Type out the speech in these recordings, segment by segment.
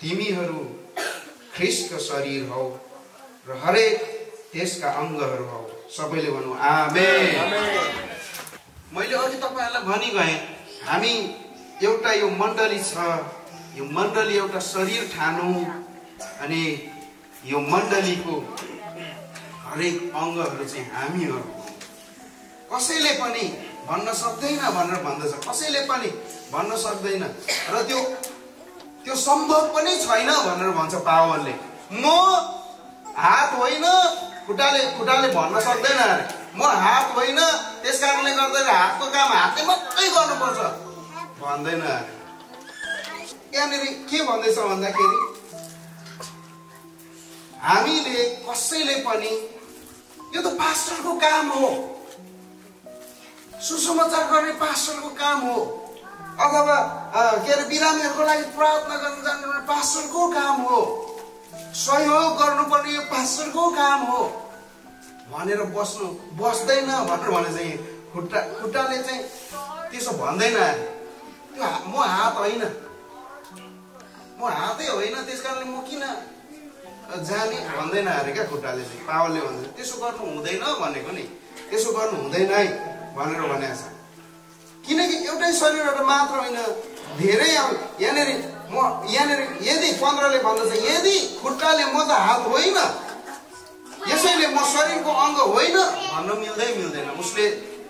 तिमीहरू ख्रीष्टको शरीर हौ र हरेक त्यसका अङ्गहरू हौ। सबैले भनौँ आमेन। मैले अघि तपाईहरुलाई भनि गएँ, हामी एउटा यो मण्डली छ, यो मण्डली एउटा शरीर ठानौँ अनि यो मण्डलीको हरेक अङ्गहरू चाहिँ हामीहरू। कसैले पनि भन्न सक्दैन भनेर भन्दछ, कसैले पनि भन्न सक्दैन र त्यो सम्भव पनि छैन भनेर भन्छ पावलले। म हात होइन, खुट्टाले भन्न सक्दैन अरे म हात होइन, त्यस कारणले गर्दा हातको काम हातले मात्रै गर्नुपर्छ भन्दैन अरे। यहाँनिर के भन्दैछ भन्दाखेरि हामीले कसैले पनि, यो त पास्टरको काम हो, सुसमाचार गर्ने पास्टरको काम हो, अथवा बिरामीहरूको लागि प्रार्थना गर्न जाने पास्टरको काम हो, सहयोग गर्नुपर्ने यो पास्टरको काम हो भनेर बस्दैन भनेर भने चाहिँ खुट्टाले चाहिँ त्यसो भन्दैन। म हात होइन, म हातै होइन, त्यस कारणले म किन जाने भन्दैन अरे क्या खुट्टाले चाहिँ। पावलले भन्छ त्यसो गर्नु हुँदैन भनेको नि, त्यसो गर्नु हुँदैन है भनेर भनेको छ। किनकि एउटै शरीरबाट मात्र होइन, धेरै। यहाँनिर यदि 15ले भन्दछ, यदि खुट्टाले म त हात होइन यसैले म शरीरको अङ्ग होइन भन्न मिल्दैन। उसले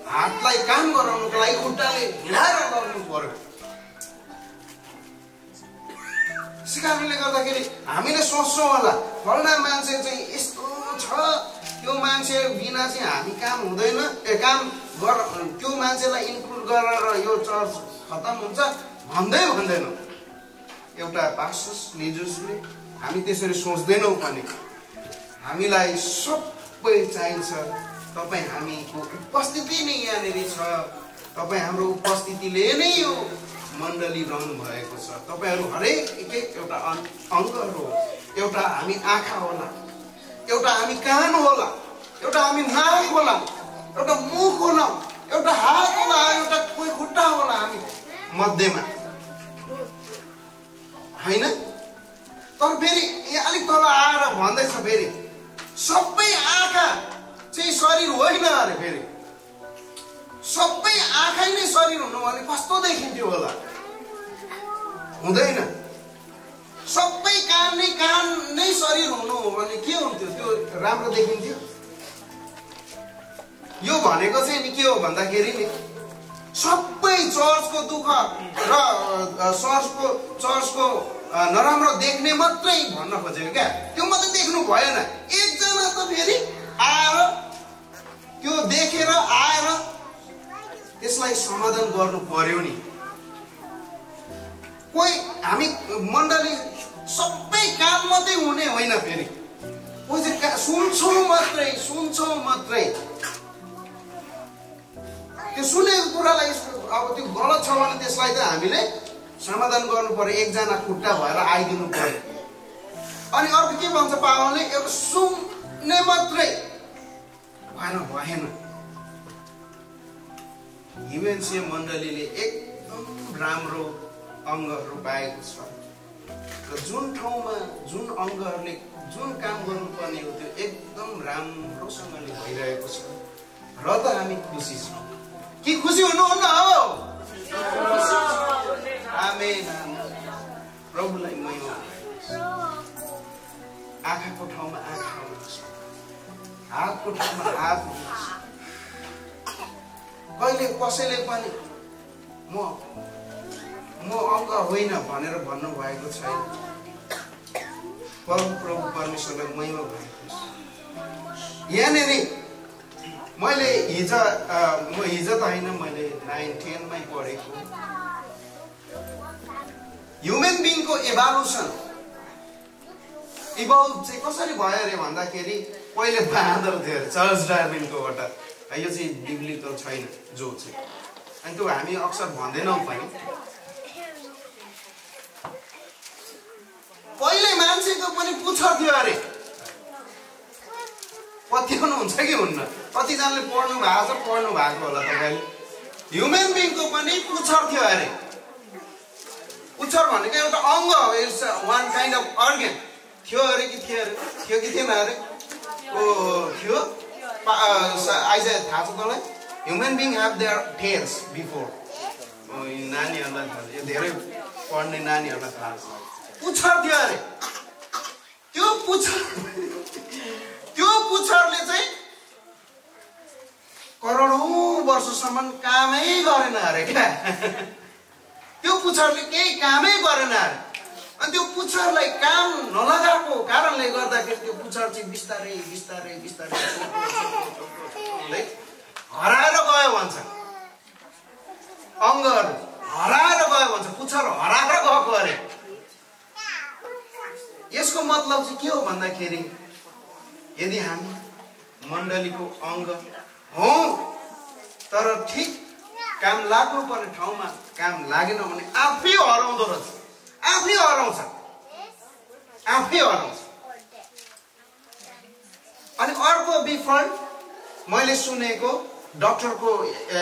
हातलाई काम गराउनुको लागि खुट्टाले हिँडाएर गर्नु पर्यो। त्यस कारणले गर्दाखेरि हामीले सोच्छौँ होला फलना मान्छे चाहिँ यस्तो छ, त्यो मान्छे बिना चाहिँ हामी काम हुँदैन, त्यो मान्छेलाई इन्क्लुड गरेर यो चर्च खतम हुन्छ भन्दैनौँ। एउटा पास्टर्स लिडर्सले हामी त्यसरी सोच्दैनौँ पनि। हामीलाई सबै चाहिन्छ। तपाईँ हामीको उपस्थिति नै यहाँनिर छ, तपाईँ हाम्रो उपस्थितिले नै यो मण्डली रहनु भएको छ। तपाईँहरू हरेक एक एउटा अङ्गहरू हो। एउटा हामी आँखा होला, एउटा हामी कान होला, एउटा हामी नाक होला, एउटा मुख होला, एउटा हात होला, एउटा कोही खुट्टा होला हामी मध्येमा होइन। तर फेरि यहाँ अलिक तल आएर भन्दैछ फेरि सबै आँखा चाहिँ शरीर होइन अरे। फेरि सबै आँखै नै शरीर हुनु भने कस्तो देखिन्थ्यो होला? हुँदैन। सबै कान नै शरीर हुनु हो भने के हुन्थ्यो? त्यो राम्रो देखिन्थ्यो? यो भनेको चाहिँ नि के हो भन्दाखेरि नि सबै चर्चको दुःख र चर्चको नराम्रो देख्ने मात्रै भन्न खोजेको क्या, त्यो मात्रै देख्नु भएन। एकजना त फेरि आएर त्यो देखेर आएर त्यसलाई समाधान गर्नु पर्यो नि। कोही हामी मण्डली सबै काम मात्रै हुने होइन, फेरि कोही चाहिँ सुन्छौँ मात्रै। त्यो सुनेको कुरालाई अब त्यो गलत छ भने त्यसलाई त हामीले समाधान गर्नु पर्यो, एकजना खुट्टा भएर आइदिनु पर्यो। अनि अर्को के भन्छ पावलले, एउटा सुन्ने मात्रै भएन। युएनसी मण्डलीले एकदम राम्रो अङ्गहरू पाएको छ र जुन ठाउँमा जुन अङ्गहरूले जुन काम गर्नुपर्ने हो त्यो एकदम राम्रोसँगले भइरहेको छ र त हामी खुसी छौँ। कि खुसी हुनुहुन्न हो? आमेन। प्रभुलाई महिमा। आँखाको ठाउँमा आँखा हुनुहोस्, हातको ठाउँमा हात हुनुहोस्। कहिले कसैले पनि म अङ्ग होइन भनेर भन्नु भएको छैन। प्रभु परमेश्वरलाई महिमा भएको छ। यहाँनिर मैले हिजो त होइन, मैले 9-10 पढेको ह्युमन बिङको इभोल्युसन चाहिँ कसरी भयो अरे भन्दाखेरि पहिले बाँदर थियो अरे, चार्ल्स डार्विनकोबाट। यो चाहिँ बिब्लिकल छैन जो चाहिँ, अनि त्यो हामी अक्सर भन्दैनौँ पनि। पहिले मान्छेको पनि पुच्छर थियो अरे। पत्याउनुहुन्छ कि हुन्न? कतिजनाले पढ्नु भएको होला तपाईँले। ह्युमन बिङको पनि पुच्छर थियो अरे। पुच्छर भनेको एउटा अङ्ग हो, इट्स वान काइन्ड ऑर्गन थियो अरे कि थियो कि थिएन अरे ओ थियो आइज थाहा छ तँलाई human being have there tells before नानीहरूलाई थाहा यो धेरै पढ्ने नानीहरूलाई थाहा छ पुच्छर थियो अरे त्यो पुच्छरले चाहिँ करोडौं वर्षसम्म कामै गरेन अरे क्या त्यो पुच्छरले केही कामै गरेन अरे अनि त्यो पुच्छरलाई काम नलगाएको कारणले गर्दाखेरि त्यो पुच्छर चाहिँ बिस्तारै बिस्तारै बिस्तारै हुँदै हराएर गयो भन्छ अङ्गहरू हराएर गयो भन्छ पुच्छर हराएर गएको अरे यसको मतलब चाहिँ के हो भन्दाखेरि यदि हामी मण्डलीको अङ्ग हौ तर ठिक काम लाग्नुपर्ने ठाउँमा काम लागेन भने आफै हराउँदो रहेछ आफै हराउँछ अनि अर्को विफल मैले सुनेको डाक्टरको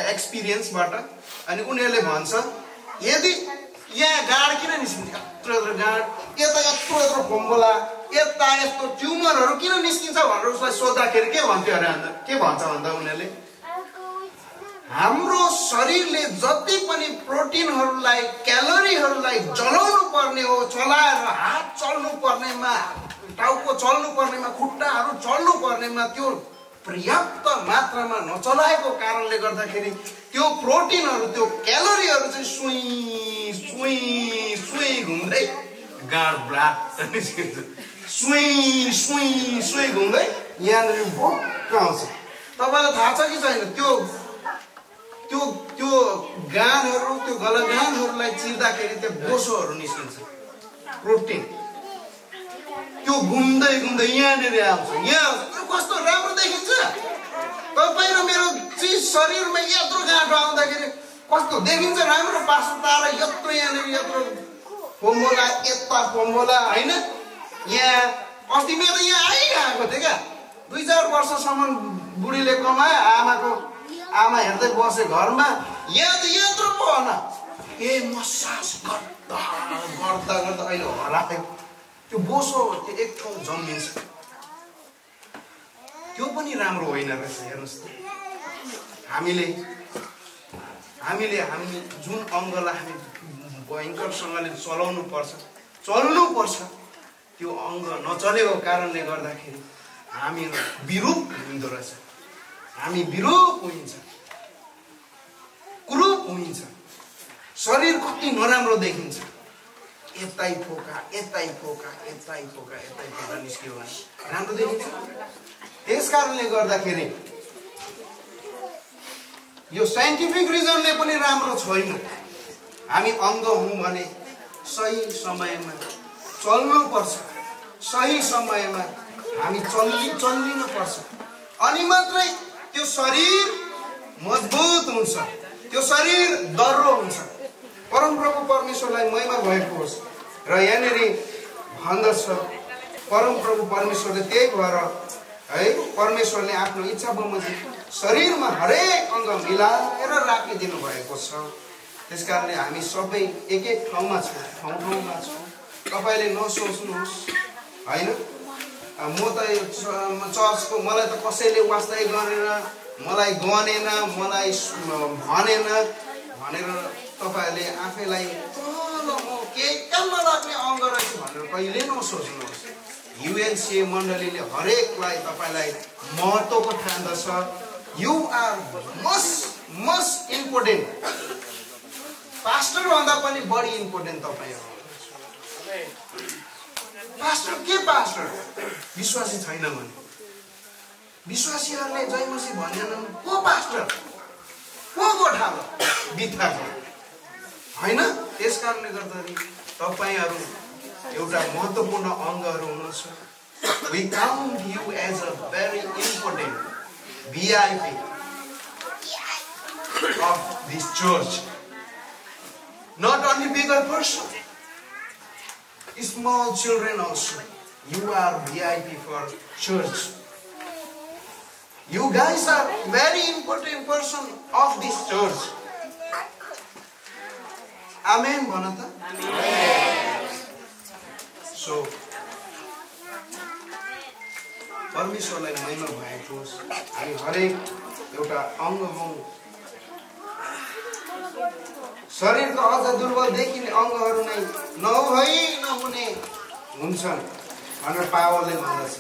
एक्सपिरियन्सबाट अनि उनीहरूले भन्छ यदि यहाँ गाड किन निस्किन्छ यत्रो गाड यता यत्रो फोम्बोला यता यस्तो ट्युमरहरू किन निस्किन्छ भनेर उसलाई सोद्धाखेरि के भन्थ्यो अरे अन्त के भन्छ भन्दा उनीहरूले हाम्रो शरीरले जति पनि प्रोटिनहरूलाई क्यालोरीहरूलाई जलाउनु पर्ने हो चलाएर हात चल्नु पर्नेमा टाउको चल्नु पर्नेमा खुट्टाहरू चल्नु पर्नेमा त्यो पर्याप्त मात्रामा नचलाएको कारणले गर्दाखेरि त्यो प्रोटिनहरू त्यो क्यालोरीहरू चाहिँ सुई घुम्दै गाड ब्लाड निस्किन्छ सुई घुम्दै यहाँनिर भोक आउँछ तपाईँलाई थाहा छ कि छैन त्यो गानहरू त्यो गलगानहरूलाई चिर्दाखेरि त्यो बोसोहरू निस्किन्छ प्रोटिन त्यो घुम्दै यहाँनिर आउँछ यहाँ कस्तो राम्रो देखिन्छ तपाईँ र मेरो चाहिँ शरीरमा यत्रो गाँठो आउँदाखेरि कस्तो देखिन्छ राम्रो पार्छ तारा यत्रो यहाँनिर यत्रो फोम्बोला यता फोम्बोला होइन यहाँ अस्ति मेरो यहाँ आइरहेको थियो क्या 2-4 वर्षसम्म बुढीले कमायो आमा हेर्दै बसे घरमा यहाँ त यत्रो पो होइन मसाज गर्दा अहिले हरायो त्यो बोसो त्यो एक ठाउँ जमिन्छ त्यो पनि राम्रो होइन रहेछ हेर्नुहोस् त हामीले जुन अङ्गलाई हामी भयङ्करसँगले चल्नु पर्छ त्यो अङ्ग नचलेको कारणले गर्दाखेरि हामी विरूप हुँदो रहेछ हामी विरूप हुन्छ कुरूप हुन्छ शरीर कति नराम्रो देखिन्छ यतै फोका निस्क्यो भने राम्रो देखिन्छ त्यस कारणले गर्दाखेरि यो साइन्टिफिक रिजनले पनि राम्रो छैन हामी अङ्ग हौँ भने सही समयमा चल्नुपर्छ सही समयमा हामी चल्लिनु पर्छ अनि मात्रै त्यो शरीर मजबुत हुन्छ त्यो शरीर दर्रो हुन्छ परमप्रभु परमेश्वरलाई महिमा भएको होस् र यहाँनिर भन्दछ परमप्रभु परमेश्वरले त्यही भएर है परमेश्वरले आफ्नो इच्छा बमोजिम शरीरमा हरेक अङ्ग मिलाएर राखिदिनु भएको छ त्यसकारणले हामी सबै एक ठाउँमा ठाउँमा छौँ तपाईँले नसोच्नुहोस् होइन म त चर्चको मलाई त कसैले वास्ता गरेन मलाई गनेन मलाई भनेन भनेर तपाईँहरूले आफैलाई ल म के काममा लाग्ने अङ्ग रहेछ भनेर कहिले नसोच्नुहोस् युएनसिए मण्डलीले हरेकलाई तपाईँलाई महत्त्वको ठान्दछ you are must important pastor भन्दा पनि बढी इम्पोर्टेन्ट तपाईँ हो पास्टर के पास्टर विश्वासी छैन भने विश्वासीहरूले जय मसीह भनेनन् को पास्टर को गोठालो बित्थाको होइन त्यस कारणले गर्दाखेरि तपाईँहरू एउटा महत्त्वपूर्ण अङ्गहरू हुनुहुन्छ we count you as a very important VIP of this church not only bigger person small children also you are VIP for church you guys are very important person of this church amen bhanata amen so परमेश्वरलाई महिमा भएको होस्। हामी हरेक एउटा अङ्ग हौँ, शरीरको अझ दुर्बल देखिने अङ्गहरू नै नहुने हुन्छन् भनेर पावलले भन्दछ।